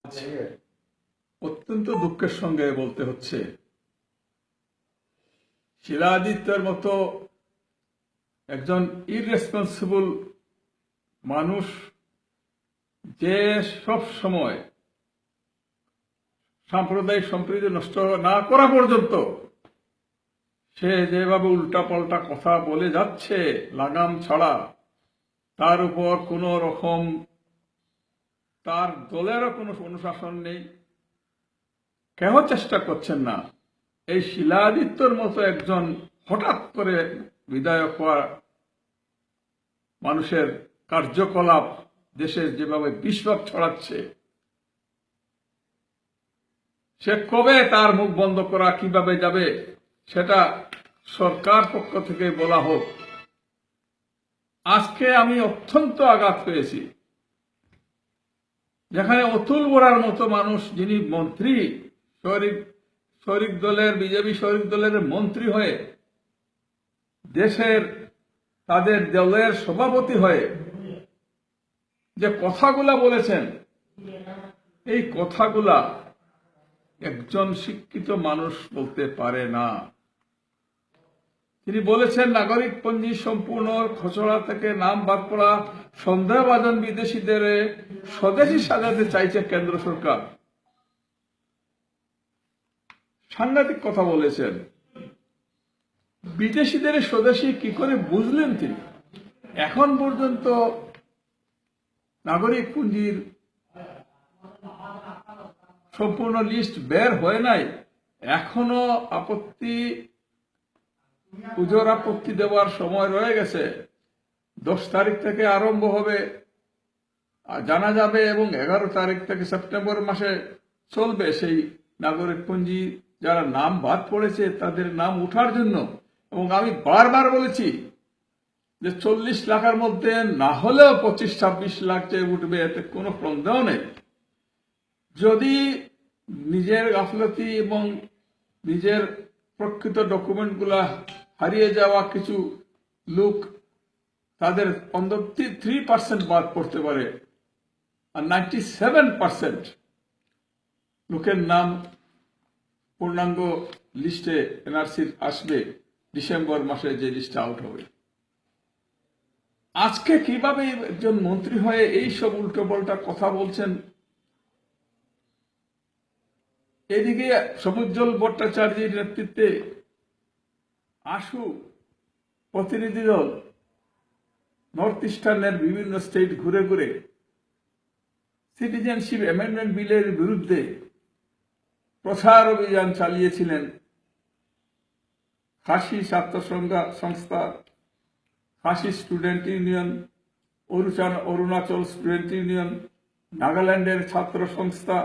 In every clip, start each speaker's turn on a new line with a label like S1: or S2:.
S1: আজ অত্যন্ত দুঃখের সঙ্গে বলতে হচ্ছে, শিলা আদিত্যের মতো একজন ইররেসপন্সিবল মানুষ, যে সব সময় সাম্প্রদায়িক সম্প্রীতি নষ্ট না করা পর্যন্ত সে যেভাবে উল্টাপাল্টা কথা বলে যাচ্ছে লাগাম ছাড়া, তার উপর কোনো রকম তার দলেরও কোনো অনুশাসন নেই, কেহ চেষ্টা করছেন না এই শিলা আদিত্যর মতো একজন হঠাৎ করে বিধায়ক হওয়া মানুষের কার্যকলাপ দেশে যেভাবে বিস্ফোরক ছড়াচ্ছে, সে কবে তার মুখ বন্ধ করা কিভাবে যাবে সেটা সরকার পক্ষ থেকে বলা হোক। আজকে আমি অত্যন্ত আঘাত পেয়েছি, যেখানে অতুল বরার মতো মানুষ, যিনি মন্ত্রী, শরিক দলের বিজেপি শরিক দলের মন্ত্রী হয়ে দেশের তাদের দলের সভাপতি হয়ে যে কথাগুলা বলেছেন, এই কথাগুলা একজন শিক্ষিত মানুষ বলতে পারে না। তিনি বলেছেন নাগরিকপঞ্জি সম্পূর্ণ খসড়া থেকে নাম বাদ পড়া সন্দেহভাজন বিদেশিদের স্বদেশী সাজাতে চাইছে কেন্দ্র সরকার। সাংঘাতিক কথা বলেছেন। বিদেশিদের স্বদেশী কি করে বুঝলেন তিনি? এখন পর্যন্ত নাগরিক পুঞ্জির সম্পূর্ণ লিস্ট বের হয় নাই। এখনো পুজোর আপত্তি দেওয়ার সময় রয়ে গেছে। 10 তারিখ থেকে আরম্ভ হবে, জানা যাবে, এবং 11 তারিখ থেকে সেপ্টেম্বর মাসে চলবে সেই নাগরিকপঞ্জি যারা নাম বাদ পড়েছে তাদের নাম উঠার জন্য। এবং আমি বারবার বলেছি যে 40 লাখের মধ্যে না হলেও 25-26 লাখ যে উঠবে এতে কোনো সন্দেহ নেই। যদি নিজের গাফলতি এবং নিজের প্রকৃত ডকুমেন্টগুলা হারিয়ে যাওয়া কিছু লোক, তাদের অন্তত 3% বাদ পড়তে পারে, আর 97% লোকের নাম পূর্ণাঙ্গ লিস্টে এনআরসির আসবে ডিসেম্বর মাসে, যে লিস্টে আউট হবে। আজকে কিভাবে একজন মন্ত্রী হয়ে এই সব উল্টোপাল্টা কথা বলছেন? এদিকে সমুজ্জ্বল ভট্টাচার্যের নেতৃত্বে আশু প্রতিনিধি দল নর্থ ইস্টার্নের বিভিন্ন স্টেট ঘুরে ঘুরে সিটিজেনশিপ অ্যামেন্ডমেন্ট বিলের বিরুদ্ধে প্রচার অভিযান চালিয়েছিলেন। খাসি ছাত্র সংস্থা, Khasi student union, Arunachal student union, নাগাল্যান্ডের ছাত্র সংস্থা,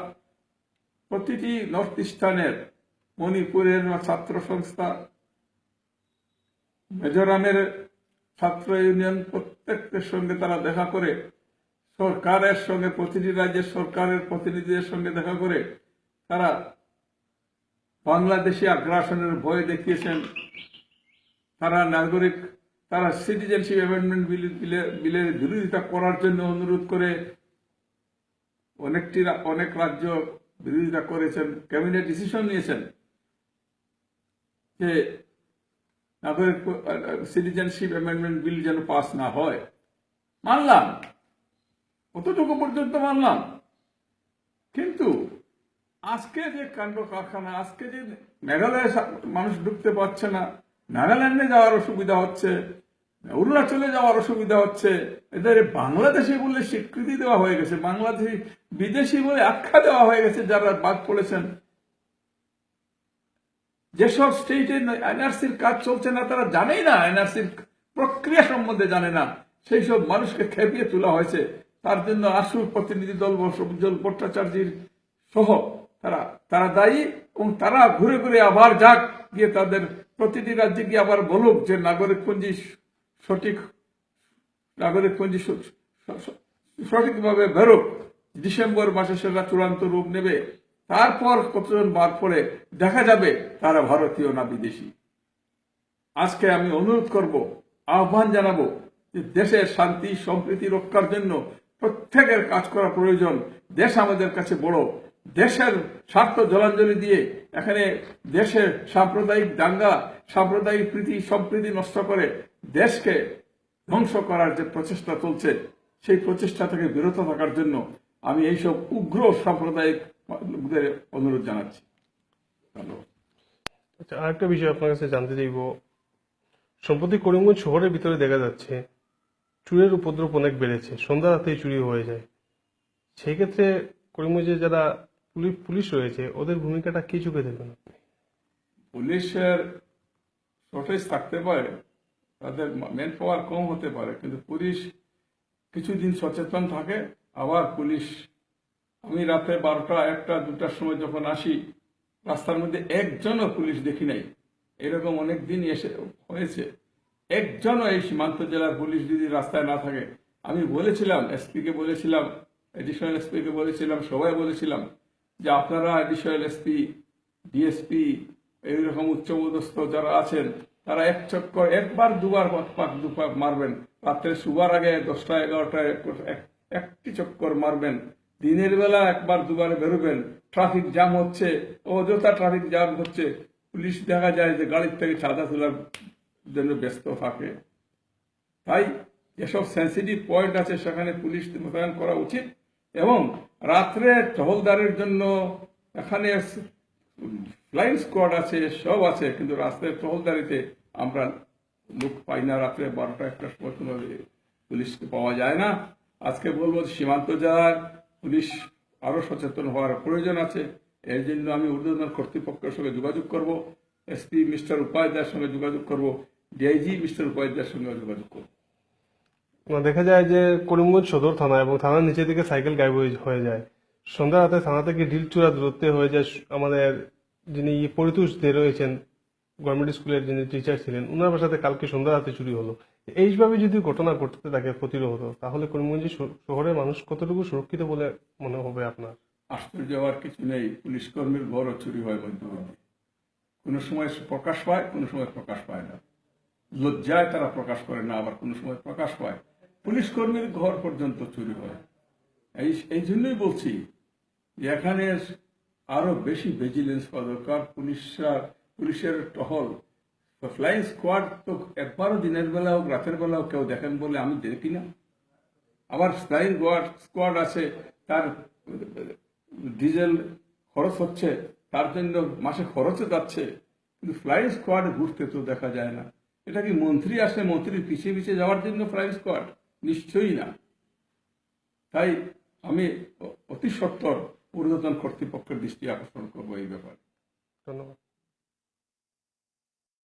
S1: প্রতিটি নর্থ ইস্টার্নের, মণিপুরের ছাত্র সংস্থা, মিজোরামের ছাত্র ইউনিয়ন, প্রত্যেকের সঙ্গে তারা দেখা করে, সরকারের সঙ্গে, প্রতিটি রাজ্যের সরকারের প্রতিনিধিদের সঙ্গে দেখা করে তারা বাংলাদেশি আগ্রাসনের ভয় দেখিয়েছেন। তারা সিটিজেনশিপ অ্যামেন্ডমেন্ট বিলের বিরোধিতা করার জন্য অনুরোধ করে অনেক রাজ্য বিরোধিতা করেছেন, ক্যাবিনেট ডিসিশন নিয়েছেন যে সিটিজেনশিপ অ্যামেন্ডমেন্ট বিল যেন পাস না হয়। মানলাম, কতটুকু পর্যন্ত মানলাম। কিন্তু আজকে যে কাণ্ড কারখানা, আজকে যে মেঘালয়ে মানুষ ঢুকতে পারছে না, নাগাল্যান্ডে যাওয়ার অসুবিধা হচ্ছে, অরুণাচলে যাওয়ার অসুবিধা হচ্ছে, এদের বাংলাদেশি বলে স্বীকৃতি দেওয়া হয়ে গেছে, বাংলাদেশি বিদেশি বলে আখ্যা দেওয়া হয়ে গেছে যারা বাদ পড়েছেন। যেসব স্টেটে এনআরসির কাজ চলছে না, তারা জানেই না, এনআরসির প্রক্রিয়া সম্বন্ধে জানে না, সেই সব মানুষকে খেপিয়ে তোলা হয়েছে। তার জন্য আশুর প্রতিনিধি দল সমুজ্জ্বল ভট্টাচার্যের সহ তারা দায়ী। এবং তারা ঘুরে ঘুরে আবার যাক, গিয়ে তাদের প্রতিটি রাজ্যে গিয়ে আবার বলুক যে নাগরিকপঞ্জি সঠিকভাবে বেরোক, ডিসেম্বর মাসে সেটা চূড়ান্ত রূপ নেবে। তারপর কতজন বাদ পড়ে দেখা যাবে তারা ভারতীয় না বিদেশি। আজকে আমি অনুরোধ করব, আহ্বান জানাবো যে দেশের শান্তি সম্প্রীতি রক্ষার জন্য প্রত্যেকের কাজ করা প্রয়োজন। দেশ আমাদের কাছে বড়, দেশের স্বার্থ জলাঞ্জলি দিয়ে এখানে দেশের সাম্প্রদায়িক দাঙ্গা, সাম্প্রদায়িক প্রীতি সম্প্রীতি নষ্ট করে দেশকে ধ্বংস করার যে প্রচেষ্টা চলছে, সেই প্রচেষ্টা থেকে বিরত থাকার জন্য আমি এইসব উগ্র সাম্প্রদায়িক লোকদের অনুরোধ জানাচ্ছি। ধন্যবাদ।
S2: আচ্ছা, আরেকটা বিষয় আপনার কাছে জানতে চাইব, সম্প্রতি করিমগঞ্জ শহরের ভিতরে দেখা যাচ্ছে চুরের উপদ্রব অনেক বেড়েছে, সন্ধ্যা রাতেই চুরি হয়ে যায়। সেই ক্ষেত্রে করিমগঞ্জে যারা পুলিশ রয়েছে ওদের ভূমিকাটা কি চোখে দেখবেন আপনি?
S1: পুলিশের শর্টেজ থাকতে পারে, তাদের ম্যান পাওয়ার কম হতে পারে, কিন্তু পুলিশ কিছুদিন সচেতন থাকে। আবার পুলিশ, আমি রাতে 12টা, 1টা, 2টার সময় যখন আসি, রাস্তার মধ্যে একজনও পুলিশ দেখি নাই। এরকম অনেক দিন এসে হয়েছে, একজনও এই সীমান্ত জেলার পুলিশ যদি রাস্তায় না থাকে। আমি বলেছিলাম, এসপিকে বলেছিলাম, এডিশনাল এসপিকে বলেছিলাম, সবাই বলেছিলাম যে আপনারা এডিশনাল এসপি, ডিএসপি, এইরকম উচ্চপদস্থ যারা আছেন, তারা এক চক্কর একবার দুবার দুপাক মারবেন, রাত্রে শুবার আগে 10টা 11টায় একটি চক্কর মারবেন, দিনের বেলা একবার দুবার বেরোবেন। ট্রাফিক জ্যাম হচ্ছে, অযথা ট্রাফিক জ্যাম হচ্ছে, পুলিশ দেখা যায় যে গাড়ির থেকে চাঁদা তোলার জন্য ব্যস্ত থাকে। তাই যেসব সেন্সিটিভ পয়েন্ট আছে সেখানে পুলিশ মোতায়েন করা উচিত, এবং রাত্রে টহলদারের জন্য এখানে ফ্লাইং স্কোয়াড আছে, সব আছে, কিন্তু রাস্তায় টহলদারিতে আমরা লোক পাই না। রাত্রে 12টা 1টার সময় কোনো পুলিশকে পাওয়া যায় না। আজকে বলবো সীমান্ত জেলার পুলিশ আরো সচেতন হওয়ার প্রয়োজন আছে। এর জন্য আমি ঊর্ধ্বতন কর্তৃপক্ষের সঙ্গে যোগাযোগ করব, এসপি মিস্টার উপাধ্যায়ের সঙ্গে যোগাযোগ করব, ডিআইজি মিস্টার উপাধ্যায়ের সঙ্গে যোগাযোগ করব।
S2: দেখা যায় যে করিমগঞ্জ সদর থানা এবং থানার নিচের দিকে সাইকেল গায়েব হয়ে যায়। সন্ধ্যা রাতে থানা থেকে ঢিল চূড়া দূরত্বে হয়ে যায়। আমাদের যিনি পরিতোষ দে রয়েছেন, গভর্নমেন্ট স্কুলের যিনি টিচার ছিলেন, ওনার বাসাতে কালকে সন্ধ্যা রাতে চুরি হলো। এইভাবে যদি ঘটনা ঘটতে থাকে প্রতিরোধ, তাহলে করিমগঞ্জ শহরের মানুষ কতটুকু সুরক্ষিত বলে মনে হবে আপনার?
S1: আশ্চর্য হওয়ার কিছু নেই, পুলিশ কর্মীর ঘরও চুরি হয় মধ্যে মধ্যে। কোনো সময় প্রকাশ পায়, কোনো সময় প্রকাশ পায় না। লজ্জায় তারা প্রকাশ করে না, আবার কোনো সময় প্রকাশ পায়। পুলিশ কর্মীর ঘর পর্যন্ত চুরি হয়। এই জন্যই বলছি যে এখানে আরো বেশি ভিজিলেন্স হওয়া দরকার। পুলিশের টহল, ফ্লাইং স্কোয়াড তো একবারও দিনের বেলা হোক রাতের বেলা হোক কেউ দেখেন বলে আমি দেখি না। আবার ফ্লাইং স্কোয়াড আছে, তার ডিজেল খরচ হচ্ছে, তার জন্য মাসে খরচে যাচ্ছে, কিন্তু ফ্লাইং স্কোয়াড ঘুরতে তো দেখা যায় না। এটা কি মন্ত্রী আসে মন্ত্রীর পিছিয়ে পিছিয়ে যাওয়ার জন্য ফ্লাইং স্কোয়াড? নিশ্চয়ই না। তাই আমি অতি সত্বর ঊর্ধ্বতন কর্তৃপক্ষের দৃষ্টি আকর্ষণ করবো এই ব্যাপারে।
S2: ধন্যবাদ।